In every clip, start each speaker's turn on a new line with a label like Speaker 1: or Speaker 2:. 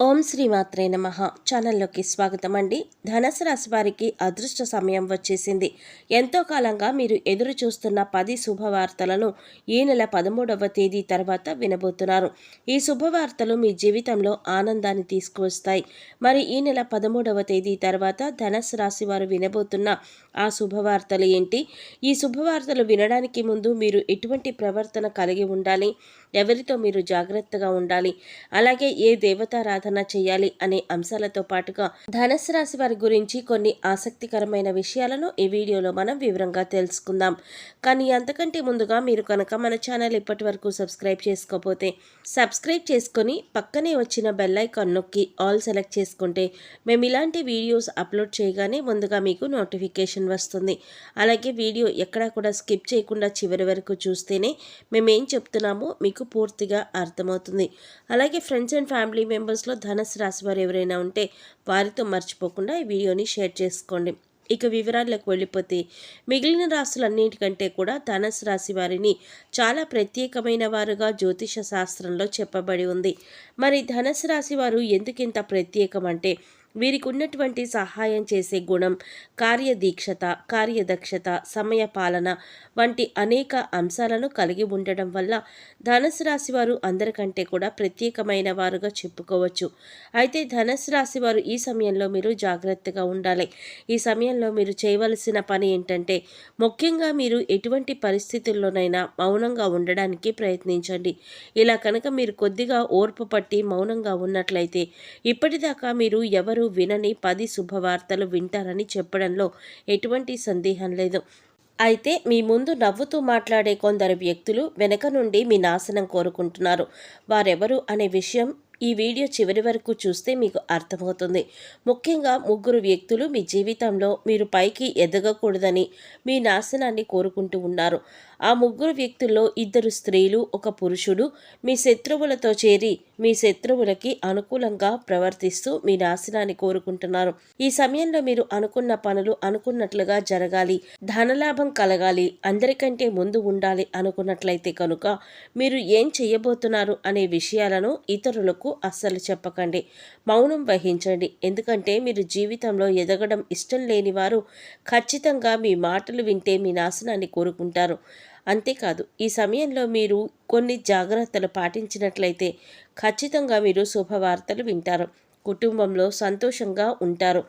Speaker 1: ఓం శ్రీ మాత్రే నమః. ఛానల్లోకి స్వాగతం అండి. ధనుసు రాశి వారికి అదృష్ట సమయం వచ్చేసింది. ఎంతో కాలంగా మీరు ఎదురు చూస్తున్న 10 శుభవార్తలను ఈ నెల 13వ తేదీ తర్వాత వినబోతున్నారు. ఈ శుభవార్తలు మీ జీవితంలో ఆనందాన్ని తీసుకువస్తాయి. మరి ఈ నెల 13వ తేదీ తర్వాత ధనుసు రాశి వారు వినబోతున్న ఆ శుభవార్తలు ఏంటి? ఈ శుభవార్తలు వినడానికి ముందు మీరు ఎటువంటి ప్రవర్తన కలిగి ఉండాలి? ఎవరితో మీరు జాగ్రత్తగా ఉండాలి? అలాగే ఏ దేవతారాధన చేయాలి అనే అంశాలతో పాటుగా ధనుసు రాశి వారి గురించి కొన్ని ఆసక్తికరమైన విషయాలను ఈ వీడియోలో మనం వివరంగా తెలుసుకుందాం. కానీ అంతకంటే ముందుగా మీరు కనుక మన ఛానల్ ఇప్పటి వరకు సబ్స్క్రైబ్ చేసుకోకపోతే సబ్స్క్రైబ్ చేసుకొని పక్కనే వచ్చిన బెల్ ఐకాన్ నొక్కి ఆల్ సెలెక్ట్ చేసుకుంటే మేము ఇలాంటి వీడియోస్ అప్లోడ్ చేయగానే ముందుగా మీకు నోటిఫికేషన్ వస్తుంది. అలాగే వీడియో ఎక్కడా కూడా స్కిప్ చేయకుండా చివరి వరకు చూస్తేనే మేమేం చెప్తున్నామో మీకు పూర్తిగా అర్థమవుతుంది. అలాగే ఫ్రెండ్స్ అండ్ ఫ్యామిలీ మెంబర్స్లో ధనుసు రాశి వారు ఎవరైనా ఉంటే వారితో మర్చిపోకుండా ఈ వీడియోని షేర్ చేసుకోండి. ఇక వివరాలకు వెళ్ళిపోతే మిగిలిన రాశులన్నిటికంటే కూడా ధనుసు రాశి వారిని చాలా ప్రత్యేకమైన వారుగా జ్యోతిష శాస్త్రంలో చెప్పబడి ఉంది. మరి ధనుసు రాశి వారు ఎందుకింత ప్రత్యేకం అంటే వీరికి ఉన్నటువంటి సహాయం చేసే గుణం, కార్యదీక్షత, కార్యదక్షత, సమయ పాలన వంటి అనేక అంశాలను కలిగి ఉండడం వల్ల ధనుసు రాశి వారు అందరికంటే కూడా ప్రత్యేకమైన వారుగా చెప్పుకోవచ్చు. అయితే ధనుసు రాశి వారు ఈ సమయంలో మీరు జాగ్రత్తగా ఉండాలి. ఈ సమయంలో మీరు చేయవలసిన పని ఏంటంటే ముఖ్యంగా మీరు ఎటువంటి పరిస్థితుల్లోనైనా మౌనంగా ఉండడానికి ప్రయత్నించండి. ఇలా కనుక మీరు కొద్దిగా ఓర్పు పట్టి మౌనంగా ఉన్నట్లయితే ఇప్పటిదాకా మీరు ఎవరు వినని 10 శుభవార్తలు వింటారని చెప్పడంలో ఎటువంటి సందేహం లేదు. అయితే మీ ముందు నవ్వుతూ మాట్లాడే కొందరు వ్యక్తులు వెనక నుండి మీ నాశనం కోరుకుంటున్నారు. వారెవరు అనే విషయం ఈ వీడియో చివరి వరకు చూస్తే మీకు అర్థమవుతుంది. ముఖ్యంగా 3 వ్యక్తులు మీ జీవితంలో మీరు పైకి ఎదగకూడదని మీ నాశనాన్ని కోరుకుంటూ ఉన్నారు. ఆ 3 వ్యక్తుల్లో 2 స్త్రీలు, 1 పురుషుడు మీ శత్రువులతో చేరి మీ శత్రువులకి అనుకూలంగా ప్రవర్తిస్తూ మీ నాశనాన్ని కోరుకుంటున్నారు. ఈ సమయంలో మీరు అనుకున్న పనులు అనుకున్నట్లుగా జరగాలి, ధనలాభం కలగాలి, అందరికంటే ముందు ఉండాలి అనుకున్నట్లయితే కనుక మీరు ఏం చేయబోతున్నారు అనే విషయాలను ఇతరులకు అస్సలు చెప్పకండి. మౌనం వహించండి. ఎందుకంటే మీరు జీవితంలో ఎదగడం ఇష్టం లేని వారు ఖచ్చితంగా మీ మాటలు వింటే మీ నాశనాన్ని కోరుకుంటారు. అంతేకాదు ఈ సమయంలో మీరు కొన్ని జాగ్రత్తలు పాటించినట్లయితే ఖచ్చితంగా మీరు శుభవార్తలు వింటారు. కుటుంబంలో సంతోషంగా ఉంటారు.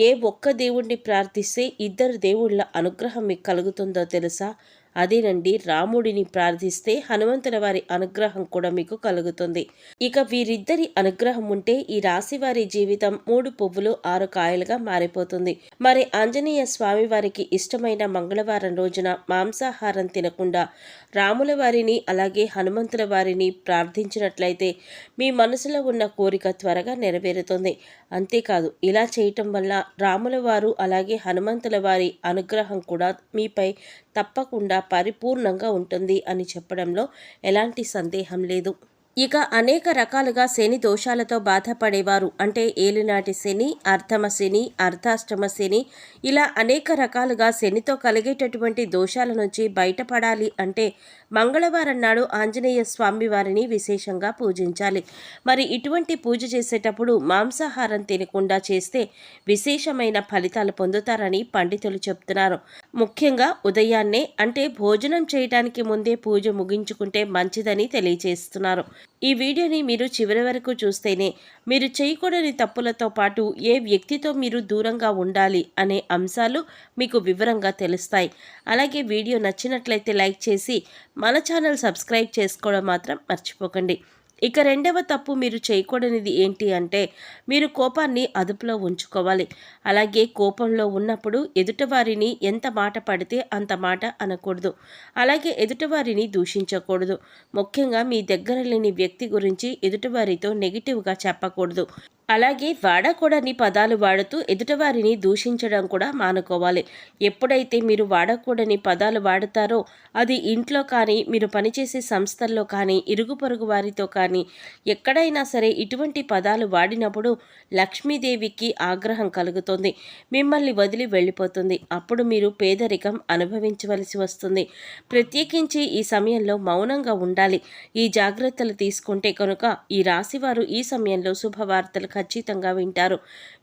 Speaker 1: ఏ ఒక్క దేవుణ్ణి ప్రార్థిస్తే 2 దేవుళ్ళ అనుగ్రహం మీకు కలుగుతుందో తెలుసా? అదేనండి, రాముడిని ప్రార్థిస్తే హనుమంతుల వారి అనుగ్రహం కూడా మీకు కలుగుతుంది. ఇక వీరిద్దరి అనుగ్రహం ఉంటే ఈ రాశి వారి జీవితం 3 పువ్వులు 6 కాయలుగా మారిపోతుంది. మరి ఆంజనేయ స్వామి వారికి ఇష్టమైన మంగళవారం రోజున మాంసాహారం తినకుండా రాముల వారిని అలాగే హనుమంతుల వారిని ప్రార్థించినట్లయితే మీ మనసులో ఉన్న కోరిక త్వరగా నెరవేరుతుంది. అంతేకాదు ఇలా చేయటం వల్ల రాముల వారు అలాగే హనుమంతుల వారి అనుగ్రహం కూడా మీపై తప్పకుండా పరిపూర్ణంగా ఉంటుంది అని చెప్పడంలో ఎలాంటి సందేహం లేదు. ఇక అనేక రకాలుగా శని దోషాలతో బాధపడేవారు అంటే ఏలినాటి శని, అర్ధమ శని, అర్ధాష్టమ శని ఇలా అనేక రకాలుగా శనితో కలిగేటటువంటి దోషాల నుంచి బయటపడాలి అంటే మంగళవారం నాడు ఆంజనేయ స్వామి వారిని విశేషంగా పూజించాలి. మరి ఇటువంటి పూజ చేసేటప్పుడు మాంసాహారం తినకుండా చేస్తే విశేషమైన ఫలితాలు పొందుతారని పండితులు చెప్తున్నారు. ముఖ్యంగా ఉదయాన్నే అంటే భోజనం చేయడానికి ముందే పూజ ముగించుకుంటే మంచిదని తెలియజేస్తున్నారు. ఈ వీడియోని మీరు చివరి వరకు చూస్తేనే మీరు చేయకూడని తప్పులతో పాటు ఏ వ్యక్తితో మీరు దూరంగా ఉండాలి అనే అంశాలు మీకు వివరంగా తెలుస్తాయి. అలాగే వీడియో నచ్చినట్లయితే లైక్ చేసి మన ఛానల్ సబ్స్క్రైబ్ చేసుకోవడం మాత్రం మర్చిపోకండి. ఇక రెండవ తప్పు మీరు చేయకూడనిది ఏంటి అంటే మీరు కోపాన్ని అదుపులో ఉంచుకోవాలి. అలాగే కోపంలో ఉన్నప్పుడు ఎదుటివారిని ఎంత మాట పడితే అంత మాట అనకూడదు. అలాగే ఎదుటివారిని దూషించకూడదు. ముఖ్యంగా మీ దగ్గర లేని వ్యక్తి గురించి ఎదుటివారితో నెగిటివ్గా చెప్పకూడదు. అలాగే వాడకూడని పదాలు వాడుతూ ఎదుటివారిని దూషించడం కూడా మానుకోవాలి. ఎప్పుడైతే మీరు వాడకూడని పదాలు వాడతారో అది ఇంట్లో కానీ, మీరు పనిచేసే సంస్థల్లో కానీ, ఇరుగు పొరుగు వారితో కానీ కానీ ఎక్కడైనా సరే ఇటువంటి పదాలు వాడినప్పుడు లక్ష్మీదేవికి ఆగ్రహం కలుగుతుంది, మిమ్మల్ని వదిలి వెళ్ళిపోతుంది. అప్పుడు మీరు పేదరికం అనుభవించవలసి వస్తుంది. ప్రత్యేకించి ఈ సమయంలో మౌనంగా ఉండాలి. ఈ జాగ్రత్తలు తీసుకుంటే కనుక ఈ రాశివారు ఈ సమయంలో శుభవార్తలు ఖచ్చితంగా వింటారు.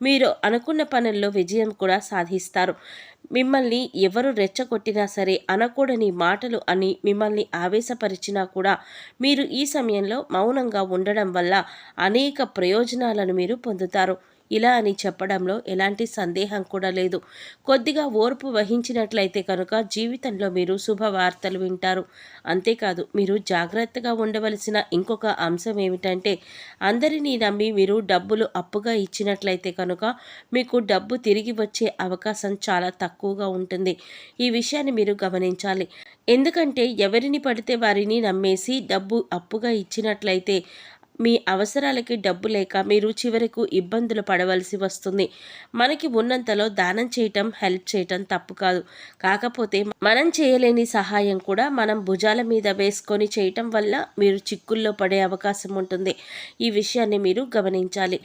Speaker 1: మీరు అనుకున్న పనుల్లో విజయం కూడా సాధిస్తారు. మిమ్మల్ని ఎవరు రెచ్చగొట్టినా సరే, అనకూడని మాటలు అని మిమ్మల్ని ఆవేశపరిచినా కూడా మీరు ఈ సమయంలో మౌనంగా ఉండడం వల్ల అనేక ప్రయోజనాలను మీరు పొందుతారు. ఇలా అని చెప్పడంలో ఎలాంటి సందేహం కూడా లేదు. కొద్దిగా ఓర్పు వహించినట్లయితే కనుక జీవితంలో మీరు శుభవార్తలు వింటారు. అంతేకాదు, మీరు జాగ్రత్తగా ఉండవలసిన ఇంకొక అంశం ఏమిటంటే, అందరినీ నమ్మి మీరు డబ్బులు అప్పుగా ఇచ్చినట్లయితే కనుక మీకు డబ్బు తిరిగి వచ్చే అవకాశం చాలా తక్కువగా ఉంటుంది. ఈ విషయాన్ని మీరు గమనించాలి. ఎందుకంటే ఎవరిని పడితే వారిని నమ్మేసి డబ్బు అప్పుగా ఇచ్చినట్లయితే మీ అవసరాలకి డబ్బు లేక మీరు చివరకు ఇబ్బందులు పడవలసి వస్తుంది. మనకి ఉన్నంతలో దానం చేయటం, హెల్ప్ చేయటం తప్పు కాదు. కాకపోతే మనం చేయలేని సహాయం కూడా మనం భుజాల మీద వేసుకొని చేయటం వల్ల మీరు చిక్కుల్లో పడే అవకాశం ఉంటుంది. ఈ విషయాన్ని మీరు గమనించాలి.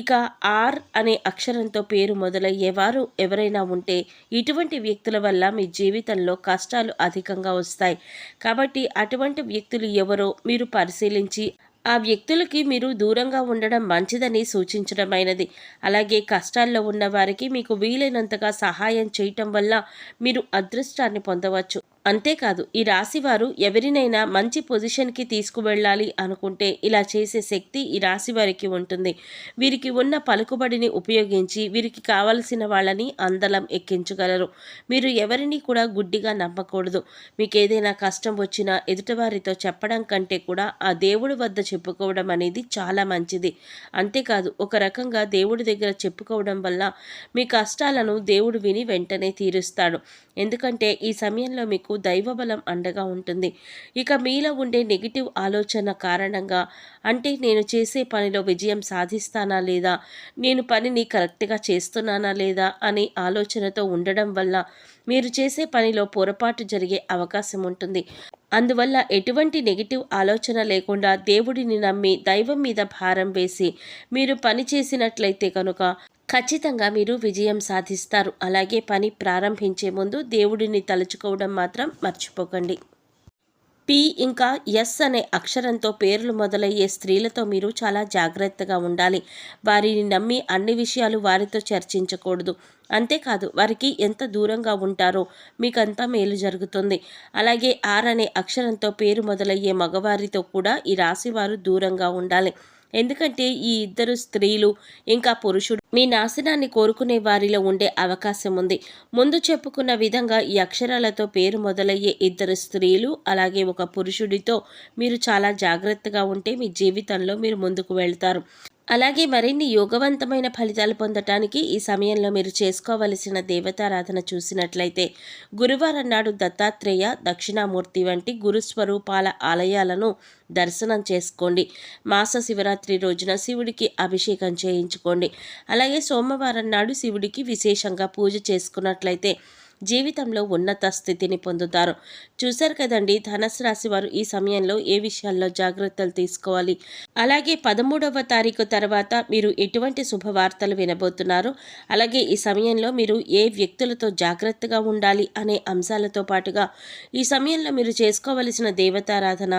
Speaker 1: ఇక ఆర్ అనే అక్షరంతో పేరు మొదలయ్యేవారు ఎవరైనా ఉంటే ఇటువంటి వ్యక్తుల వల్ల మీ జీవితంలో కష్టాలు అధికంగా వస్తాయి. కాబట్టి అటువంటి వ్యక్తులు ఎవరో మీరు పరిశీలించి ఆ వ్యక్తులకి మీరు దూరంగా ఉండడం మంచిదని సూచించడమైనది. అలాగే కష్టాల్లో ఉన్న వారికి మీకు వీలైనంతగా సహాయం చేయటం వల్ల మీరు అదృష్టాన్ని పొందవచ్చు. అంతేకాదు, ఈ రాశివారు ఎవరినైనా మంచి పొజిషన్కి తీసుకువెళ్ళాలి అనుకుంటే ఇలా చేసే శక్తి ఈ రాశి వారికి ఉంటుంది. వీరికి ఉన్న పలుకుబడిని ఉపయోగించి వీరికి కావలసిన వాళ్ళని అందలం ఎక్కించగలరు. మీరు ఎవరిని కూడా గుడ్డిగా నమ్మకూడదు. మీకు ఏదైనా కష్టం వచ్చినా ఎదుటివారితో చెప్పడం కంటే కూడా ఆ దేవుడి వద్ద చెప్పుకోవడం అనేది చాలా మంచిది. అంతేకాదు, ఒక రకంగా దేవుడి దగ్గర చెప్పుకోవడం వల్ల మీ కష్టాలను దేవుడు విని వెంటనే తీరుస్తాడు. ఎందుకంటే ఈ సమయంలో మీకు దైవబలం అండగా ఉంటుంది. ఇక మీలో ఉండే నెగిటివ్ ఆలోచన కారణంగా, అంటే నేను చేసే పనిలో విజయం సాధిస్తానా లేదా, నేను పనిని కరెక్ట్గా చేస్తున్నానా లేదా అనే ఆలోచనతో ఉండడం వల్ల మీరు చేసే పనిలో పొరపాటు జరిగే అవకాశం ఉంటుంది. అందువల్ల ఎటువంటి నెగిటివ్ ఆలోచన లేకుండా దేవుడిని నమ్మి దైవం మీద భారం వేసి మీరు పని చేసినట్లయితే కనుక ఖచ్చితంగా మీరు విజయం సాధిస్తారు. అలాగే పని ప్రారంభించే ముందు దేవుడిని తలుచుకోవడం మాత్రం మర్చిపోకండి. పి ఇంకా ఎస్ అనే అక్షరంతో పేర్లు మొదలయ్యే స్త్రీలతో మీరు చాలా జాగ్రత్తగా ఉండాలి. వారిని నమ్మి అన్ని విషయాలు వారితో చర్చించకూడదు. అంతేకాదు, వారికి ఎంత దూరంగా ఉంటారో మీకంతా మేలు జరుగుతుంది. అలాగే ఆర్ అనే అక్షరంతో పేరు మొదలయ్యే మగవారితో కూడా ఈ రాశివారు దూరంగా ఉండాలి. ఎందుకంటే ఈ ఇద్దరు స్త్రీలు ఇంకా పురుషుడు మీ నాశనాన్ని కోరుకునే వారిలో ఉండే అవకాశం ఉంది. ముందు చెప్పుకున్న విధంగా ఈ అక్షరాలతో పేరు మొదలయ్యే ఇద్దరు స్త్రీలు అలాగే ఒక పురుషుడితో మీరు చాలా జాగ్రత్తగా ఉంటే మీ జీవితంలో మీరు ముందుకు వెళ్తారు. అలాగే మరిన్ని యోగవంతమైన ఫలితాలు పొందటానికి ఈ సమయంలో మీరు చేసుకోవలసిన దేవతారాధన చూసినట్లయితే గురువారం నాడు దత్తాత్రేయ, దక్షిణామూర్తి వంటి గురుస్వరూపాల ఆలయాలను దర్శనం చేసుకోండి. మాస శివరాత్రి రోజున శివుడికి అభిషేకం చేయించుకోండి. అలాగే సోమవారం నాడు శివుడికి విశేషంగా పూజ చేసుకున్నట్లయితే జీవితంలో ఉన్నత స్థితిని పొందుతారు. చూశారు కదండి, ధనుసు రాశి వారు ఈ సమయంలో ఏ విషయాల్లో జాగ్రత్తలు తీసుకోవాలి, అలాగే 13వ తారీఖు తర్వాత మీరు ఎటువంటి శుభవార్తలు వినబోతున్నారు, అలాగే ఈ సమయంలో మీరు ఏ వ్యక్తులతో జాగ్రత్తగా ఉండాలి అనే అంశాలతో పాటుగా ఈ సమయంలో మీరు చేసుకోవలసిన దేవతారాధన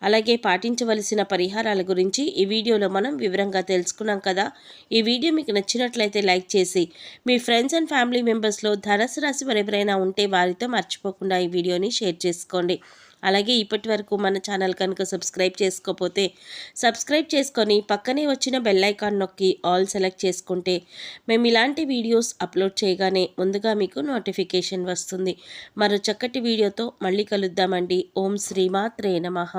Speaker 1: అలాగే పాటించవలసిన పరిహారాల గురించి ఈ వీడియోలో మనం వివరంగా తెలుసుకున్నాం కదా. ఈ వీడియో మీకు నచ్చినట్లయితే లైక్ చేసి మీ ఫ్రెండ్స్ అండ్ ఫ్యామిలీ మెంబర్స్లో ధనుసు రాశి వారు ఎవరైనా ఉంటే వారితో మర్చిపోకుండా ఈ వీడియోని షేర్ చేసుకోండి. అలాగే ఇప్పటి వరకు మన ఛానల్ కనుక సబ్స్క్రైబ్ చేసుకోకపోతే సబ్స్క్రైబ్ చేసుకొని పక్కనే వచ్చిన బెల్ ఐకాన్ నొక్కి ఆల్ సెలెక్ట్ చేసుకుంటే మేము ఇలాంటి వీడియోస్ అప్లోడ్ చేయగానే ముందుగా మీకు నోటిఫికేషన్ వస్తుంది. మరో చక్కటి వీడియోతో మళ్ళీ కలుద్దామండి. ఓం శ్రీమాత్రే నమః.